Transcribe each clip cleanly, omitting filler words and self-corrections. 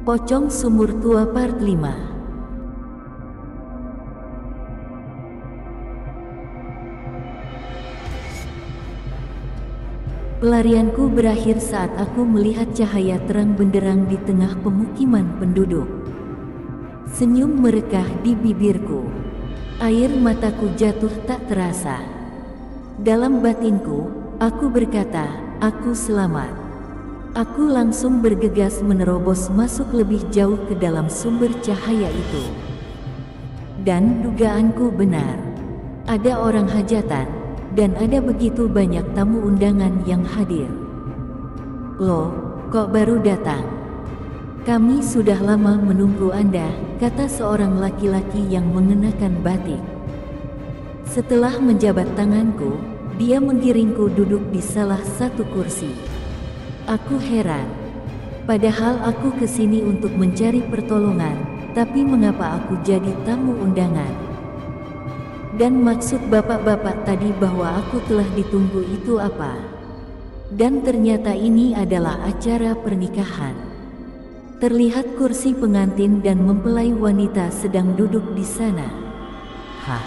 Pocong Sumur Tua Part 5. Pelarianku berakhir saat aku melihat cahaya terang benderang di tengah pemukiman penduduk. Senyum merekah di bibirku. Air mataku jatuh tak terasa. Dalam batinku, aku berkata, aku selamat. Aku langsung bergegas menerobos masuk lebih jauh ke dalam sumber cahaya itu. Dan dugaanku benar. Ada orang hajatan, dan ada begitu banyak tamu undangan yang hadir. Loh, kok baru datang? Kami sudah lama menunggu Anda, kata seorang laki-laki yang mengenakan batik. Setelah menjabat tanganku, dia menggiringku duduk di salah satu kursi. Aku heran. Padahal aku kesini untuk mencari pertolongan, tapi mengapa aku jadi tamu undangan? Dan maksud bapak-bapak tadi bahwa aku telah ditunggu itu apa? Dan ternyata ini adalah acara pernikahan. Terlihat kursi pengantin dan mempelai wanita sedang duduk di sana. Hah?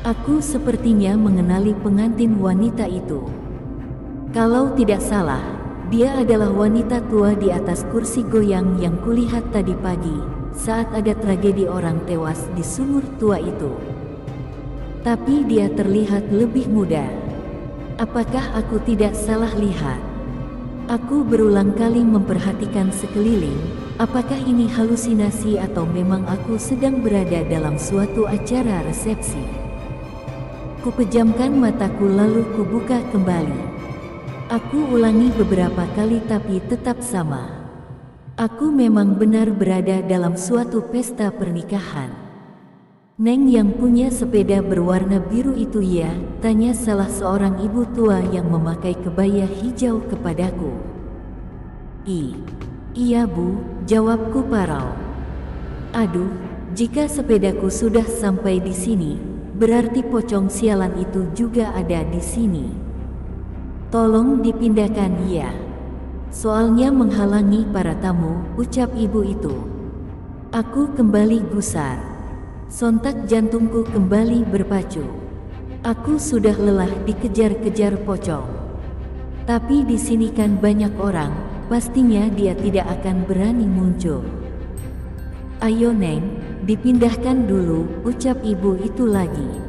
Aku sepertinya mengenali pengantin wanita itu. Kalau tidak salah, dia adalah wanita tua di atas kursi goyang yang kulihat tadi pagi saat ada tragedi orang tewas di sumur tua itu. Tapi dia terlihat lebih muda. Apakah aku tidak salah lihat? Aku berulang kali memperhatikan sekeliling. Apakah ini halusinasi atau memang aku sedang berada dalam suatu acara resepsi? Kupejamkan mataku lalu kubuka kembali. Aku ulangi beberapa kali tapi tetap sama. Aku memang benar berada dalam suatu pesta pernikahan. Neng yang punya sepeda berwarna biru itu ya? Tanya salah seorang ibu tua yang memakai kebaya hijau kepadaku. Iya bu, jawabku parau. Aduh, jika sepedaku sudah sampai di sini, berarti pocong sialan itu juga ada di sini. Tolong dipindahkan ya. Soalnya menghalangi para tamu, ucap ibu itu. Aku kembali gusar. Sontak jantungku kembali berpacu. Aku sudah lelah dikejar-kejar pocong. Tapi di sini kan banyak orang, pastinya dia tidak akan berani muncul. Ayo Neng, dipindahkan dulu, ucap ibu itu lagi.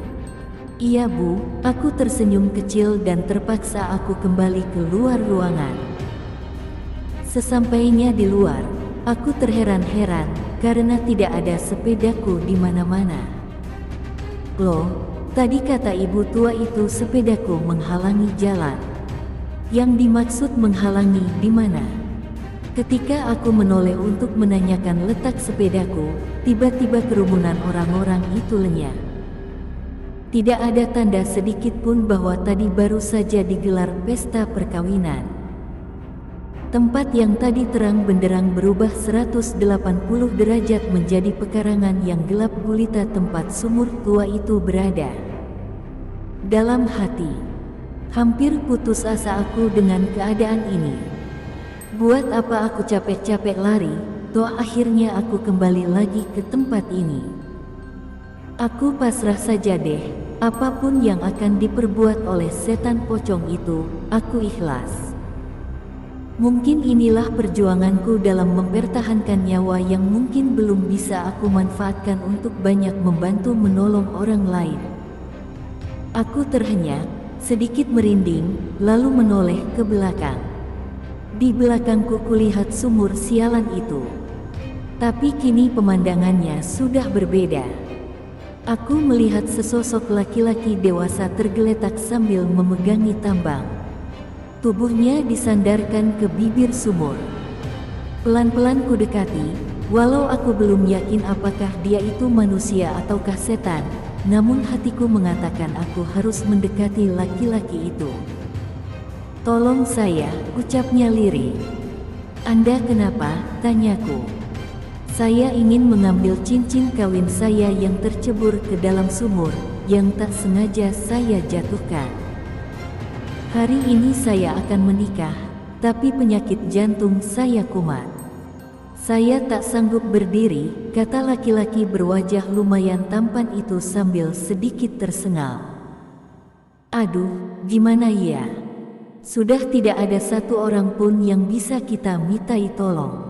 Iya bu, aku tersenyum kecil dan terpaksa aku kembali ke luar ruangan. Sesampainya di luar, aku terheran-heran karena tidak ada sepedaku di mana-mana. Loh, tadi kata ibu tua itu sepedaku menghalangi jalan. Yang dimaksud menghalangi di mana? Ketika aku menoleh untuk menanyakan letak sepedaku, tiba-tiba kerumunan orang-orang itu lenyap. Tidak ada tanda sedikit pun bahwa tadi baru saja digelar pesta perkawinan. Tempat yang tadi terang benderang berubah 180 derajat menjadi pekarangan yang gelap gulita tempat sumur tua itu berada. Dalam hati, hampir putus asa aku dengan keadaan ini. Buat apa aku capek-capek lari, toh akhirnya aku kembali lagi ke tempat ini. Aku pasrah saja deh, apapun yang akan diperbuat oleh setan pocong itu, aku ikhlas. Mungkin inilah perjuanganku dalam mempertahankan nyawa yang mungkin belum bisa aku manfaatkan untuk banyak membantu menolong orang lain. Aku terhenyak, sedikit merinding, lalu menoleh ke belakang. Di belakangku kulihat sumur sialan itu. Tapi kini pemandangannya sudah berbeda. Aku melihat sesosok laki-laki dewasa tergeletak sambil memegangi tambang. Tubuhnya disandarkan ke bibir sumur. Pelan-pelan ku dekati, walau aku belum yakin apakah dia itu manusia ataukah setan, namun hatiku mengatakan aku harus mendekati laki-laki itu. Tolong saya, ucapnya lirih. Anda kenapa? Tanyaku. Saya ingin mengambil cincin kawin saya yang tercebur ke dalam sumur, yang tak sengaja saya jatuhkan. Hari ini saya akan menikah, tapi penyakit jantung saya kumat. Saya tak sanggup berdiri, kata laki-laki berwajah lumayan tampan itu sambil sedikit tersengal. Aduh, gimana ya? Sudah tidak ada satu orang pun yang bisa kita mintai tolong.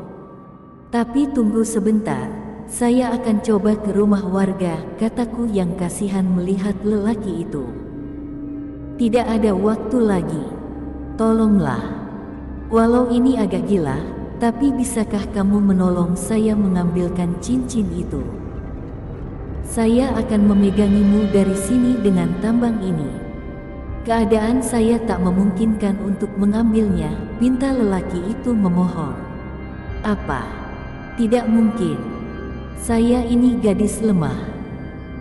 Tapi tunggu sebentar, saya akan coba ke rumah warga, kataku yang kasihan melihat lelaki itu. Tidak ada waktu lagi. Tolonglah. Walau ini agak gila, tapi bisakah kamu menolong saya mengambilkan cincin itu? Saya akan memegangimu dari sini dengan tambang ini. Keadaan saya tak memungkinkan untuk mengambilnya, pinta lelaki itu memohon. Apa? Tidak mungkin. Saya ini gadis lemah.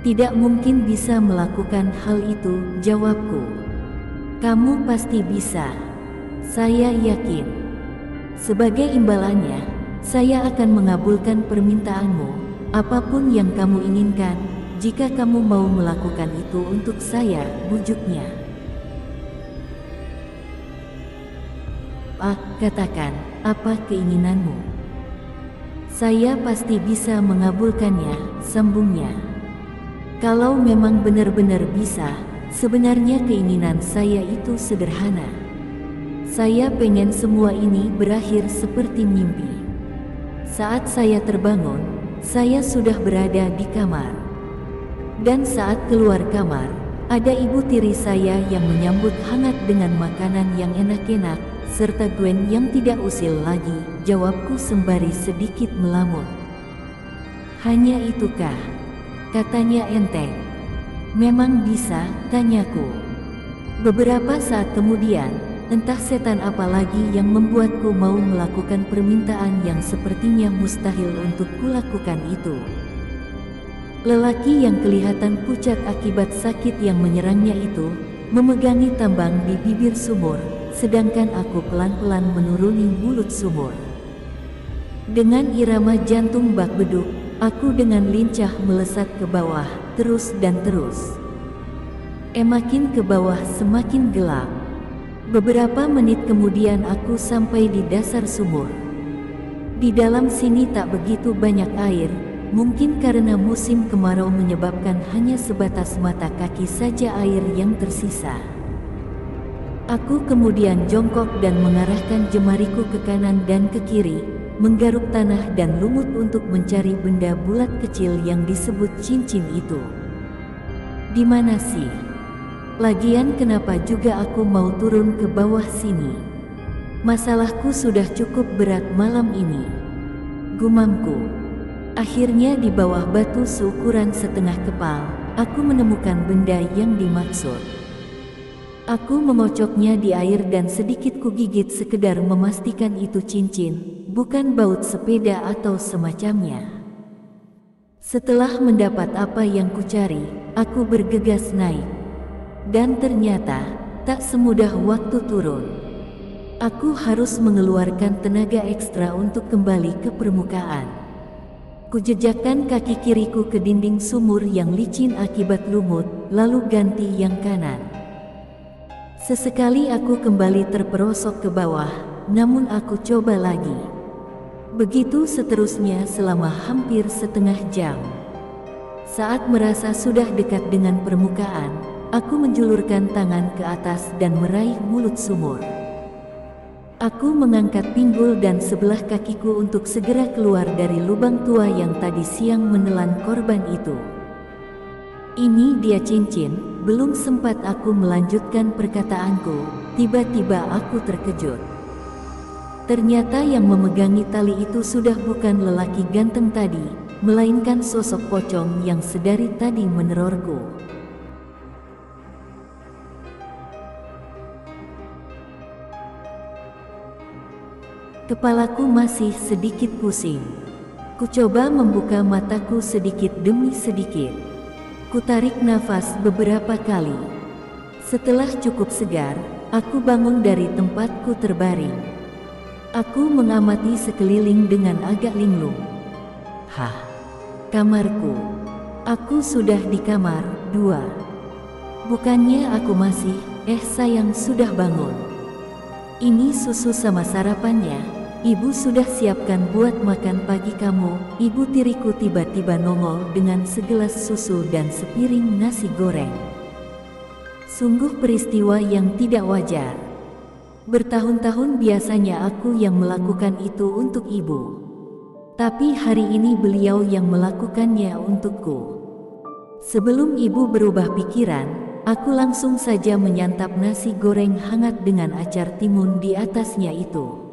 Tidak mungkin bisa melakukan hal itu, jawabku. Kamu pasti bisa. Saya yakin. Sebagai imbalannya, saya akan mengabulkan permintaanmu, apapun yang kamu inginkan, jika kamu mau melakukan itu untuk saya, bujuknya. Katakan, apa keinginanmu? Saya pasti bisa mengabulkannya, sambungnya. Kalau memang benar-benar bisa, sebenarnya keinginan saya itu sederhana. Saya pengen semua ini berakhir seperti mimpi. Saat saya terbangun, saya sudah berada di kamar. Dan saat keluar kamar, ada ibu tiri saya yang menyambut hangat dengan makanan yang enak-enak, serta Gwen yang tidak usil lagi, jawabku sembari sedikit melamun. Hanya itukah? Katanya enteng. Memang bisa, tanyaku. Beberapa saat kemudian, entah setan apa lagi yang membuatku mau melakukan permintaan yang sepertinya mustahil untuk kulakukan itu. Lelaki yang kelihatan pucat akibat sakit yang menyerangnya itu, memegangi tambang di bibir sumur, sedangkan aku pelan-pelan menuruni mulut sumur. Dengan irama jantung bak beduk, aku dengan lincah melesat ke bawah, terus dan terus. Makin ke bawah semakin gelap. Beberapa menit kemudian aku sampai di dasar sumur. Di dalam sini tak begitu banyak air, mungkin karena musim kemarau menyebabkan hanya sebatas mata kaki saja air yang tersisa. Aku kemudian jongkok dan mengarahkan jemariku ke kanan dan ke kiri, menggaruk tanah dan lumut untuk mencari benda bulat kecil yang disebut cincin itu. Di mana sih? Lagian kenapa juga aku mau turun ke bawah sini? Masalahku sudah cukup berat malam ini, gumamku. Akhirnya di bawah batu seukuran setengah kepal, aku menemukan benda yang dimaksud. Aku memocoknya di air dan sedikit kugigit sekedar memastikan itu cincin, bukan baut sepeda atau semacamnya. Setelah mendapat apa yang kucari, aku bergegas naik. Dan ternyata, tak semudah waktu turun. Aku harus mengeluarkan tenaga ekstra untuk kembali ke permukaan. Kujejakkan kaki kiriku ke dinding sumur yang licin akibat lumut, lalu ganti yang kanan. Sesekali aku kembali terperosok ke bawah, namun aku coba lagi. Begitu seterusnya selama hampir setengah jam. Saat merasa sudah dekat dengan permukaan, aku menjulurkan tangan ke atas dan meraih mulut sumur. Aku mengangkat pinggul dan sebelah kakiku untuk segera keluar dari lubang tua yang tadi siang menelan korban itu. Ini dia cincin. Belum sempat aku melanjutkan perkataanku, tiba-tiba aku terkejut. Ternyata yang memegangi tali itu sudah bukan lelaki ganteng tadi, melainkan sosok pocong yang sedari tadi menerorku. Kepalaku masih sedikit pusing. Kucoba membuka mataku sedikit demi sedikit. Kutarik nafas beberapa kali. Setelah cukup segar, aku bangun dari tempatku terbaring. Aku mengamati sekeliling dengan agak linglung. Hah, kamarku. Aku sudah di kamar 2. Bukannya aku masih, sayang sudah bangun. Ini susu sama sarapannya. ibu sudah siapkan buat makan pagi kamu. Ibu tiriku tiba-tiba nongol dengan segelas susu dan sepiring nasi goreng. Sungguh peristiwa yang tidak wajar. Bertahun-tahun biasanya aku yang melakukan itu untuk ibu. Tapi hari ini beliau yang melakukannya untukku. Sebelum ibu berubah pikiran, aku langsung saja menyantap nasi goreng hangat dengan acar timun di atasnya itu.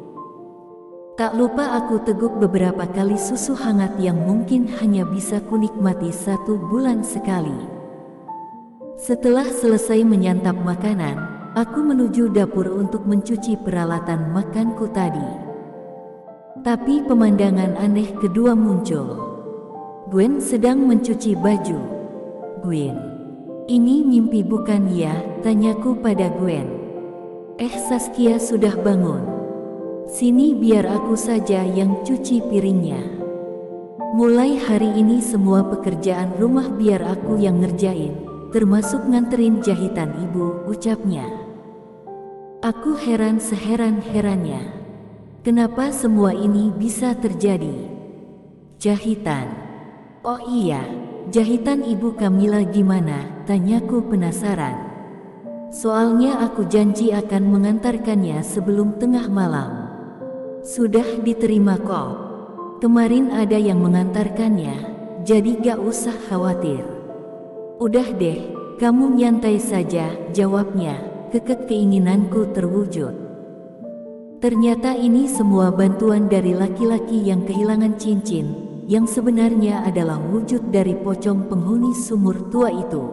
Tak lupa aku teguk beberapa kali susu hangat yang mungkin hanya bisa kunikmati 1 bulan sekali. Setelah selesai menyantap makanan, aku menuju dapur untuk mencuci peralatan makanku tadi. Tapi pemandangan aneh kedua muncul. Gwen sedang mencuci baju. Gwen, ini mimpi bukan ya? Tanyaku pada Gwen. Saskia sudah bangun. Sini biar aku saja yang cuci piringnya. Mulai hari ini semua pekerjaan rumah biar aku yang ngerjain, termasuk nganterin jahitan ibu, ucapnya. Aku heran seheran-herannya. Kenapa semua ini bisa terjadi? Jahitan. Oh iya, jahitan ibu Kamila gimana? Tanyaku penasaran. Soalnya aku janji akan mengantarkannya sebelum tengah malam. Sudah diterima kok. Kemarin ada yang mengantarkannya, jadi gak usah khawatir. Udah deh, kamu nyantai saja, jawabnya. Kekek keinginanku terwujud. Ternyata ini semua bantuan dari laki-laki yang kehilangan cincin, yang sebenarnya adalah wujud dari pocong penghuni sumur tua itu.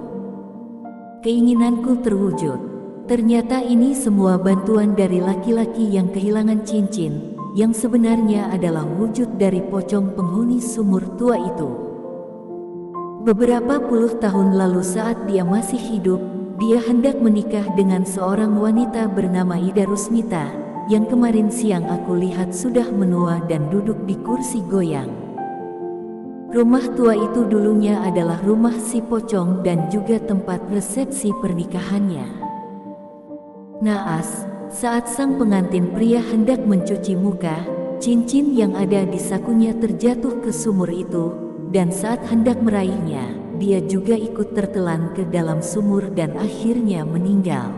Keinginanku terwujud. Ternyata ini semua bantuan dari laki-laki yang kehilangan cincin, yang sebenarnya adalah wujud dari pocong penghuni sumur tua itu. Beberapa puluh tahun lalu saat dia masih hidup, dia hendak menikah dengan seorang wanita bernama Ida Rusmita, yang kemarin siang aku lihat sudah menua dan duduk di kursi goyang. Rumah tua itu dulunya adalah rumah si pocong dan juga tempat resepsi pernikahannya. Naas, saat sang pengantin pria hendak mencuci muka, cincin yang ada di sakunya terjatuh ke sumur itu, dan saat hendak meraihnya, dia juga ikut tertelan ke dalam sumur dan akhirnya meninggal.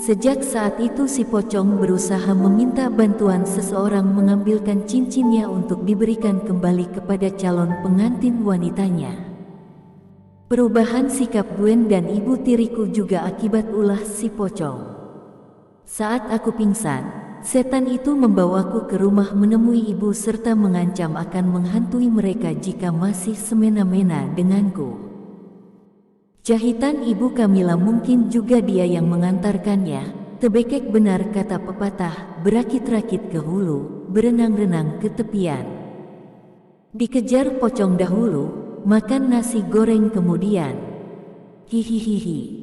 Sejak saat itu si pocong berusaha meminta bantuan seseorang mengambilkan cincinnya untuk diberikan kembali kepada calon pengantin wanitanya. Perubahan sikap Gwen dan ibu tiriku juga akibat ulah si pocong. Saat aku pingsan, setan itu membawaku ke rumah menemui ibu serta mengancam akan menghantui mereka jika masih semena-mena denganku. Jahitan ibu Kamila mungkin juga dia yang mengantarkannya. Tebekek benar kata pepatah, berakit-rakit ke hulu, berenang-renang ke tepian. Dikejar pocong dahulu, makan nasi goreng kemudian. Hihihihi.